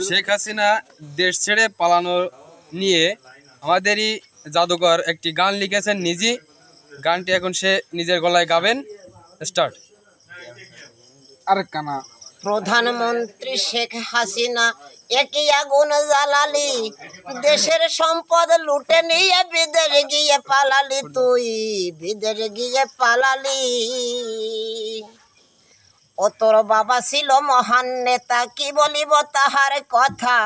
শেখ হাসিনা দেশ ছেড়ে পালানো নিয়ে আমাদেরই জাদুকর একটি গান লিখেছেন নিজেই। গানটি এখন সে নিজের গলায় গাবেন। স্টার্ট। প্রধানমন্ত্রী শেখ হাসিনা একই আগুন জ্বালালি, দেশের সম্পদ লুটে নিয়ে বিদেশে গিয়ে পালালি, তুই বিদেশে গিয়ে পালালি। ও তোর বাবা ছিল মহান নেতা, কি বলিব তাহার কথা।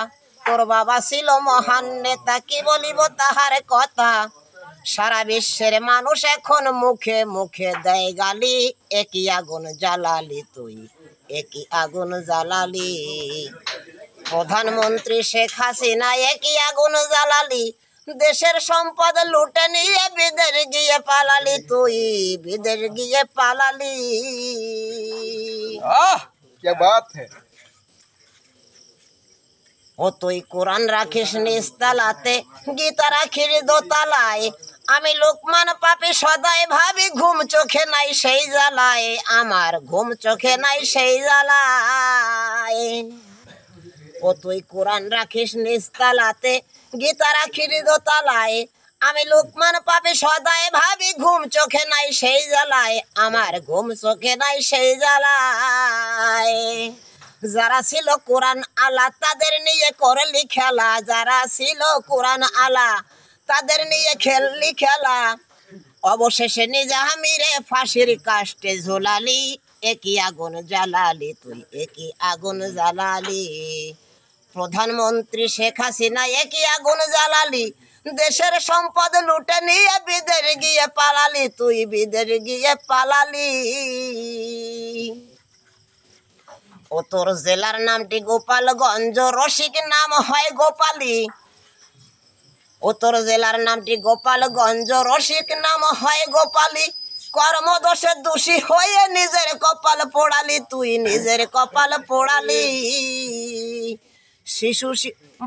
তোর বাবা ছিল মহান নেতা, কি বলিব তাহার কথা। সারা বিশ্বের মানুষ এখন মুখে মুখে দেয় গালি, একই আগুন জ্বালালি তুই, একই আগুন জ্বালালি। প্রধানমন্ত্রী শেখ হাসিনা একই আগুন জ্বালালি, দেশের সম্পদ লুটে নিয়ে বিদেশ গিয়ে পালালি, তুই বিদেশ গিয়ে পালালি। क्या बात है। ও তুই কোরআন রাখিস নিস্তালাতে, গীতা রাখিস দোতালায়। আমি লোকমান পাপি সদাই ভাবি, ঘুম চোখে নাই সেই জ্বালায়, আমার ঘুম চোখে নাই সেই জ্বালায়। ও তুই কোরআন রাখিস নিস্তালাতে, গীতা রাখিস দোতালায়। আমি লোকমান পাপি সদাই ভাবি, ঘুম চোখে নাই সেই জ্বালায়, আমার ঘুম চোখে নাই সেই জ্বালায়। যারা ছিল কোরআন আলা তাদের নিয়ে করলি খেলা, যারা ছিল কোরআন আলা তাদের নিয়ে খেললি খেলা। অবশেষে নিজামিরে ফাঁসির কাস্টে ঝোলালি, একই আগুন জ্বালালি তুই, একই আগুন জ্বালালি। প্রধানমন্ত্রী শেখ হাসিনা একই আগুন জ্বালালি, দেশের সম্পদ লুটে নিয়ে বিদেশ গিয়ে পালালি, তুই বিদেশ গিয়ে পালালি। ও তোর জেলার নামটি গোপালগঞ্জ, রসিক নাম হয় গোপালী। ও তোর জেলার নামটি গোপালগঞ্জ, রসিক নাম হয় গোপালী। কর্মদোষে দোষী হয়ে নিজের কপাল পোড়ালি, তুই নিজের কপাল পোড়ালি। শিশু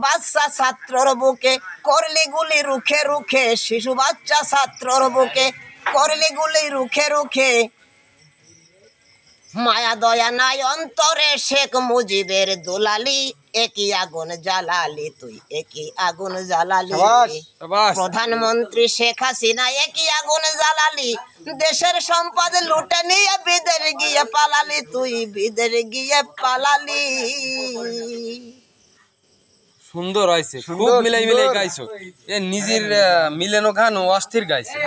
বাচ্চা ছাত্রর বুকে করলি গুলি রুখে রুখে, শিশু বাচ্চা ছাত্রর বুকে করলি গুলি রুখে রুখে। মায়া দয়া নাই অন্তরে শেখ মুজিবের দুলালি, একই আগুন জ্বালালি তুই, একই আগুন জ্বালালি। প্রধানমন্ত্রী শেখ হাসিনা একই আগুন জ্বালালি, দেশের সম্পদ লুটে নিয়ে বিদেশ গিয়ে পালালি, তুই বিদেশ গিয়ে পালালি। সুন্দর হয়েছে, খুব মিলাই মিলাই গাইছো। এ নিজের মিলানো গান ও অস্থির গাইছে।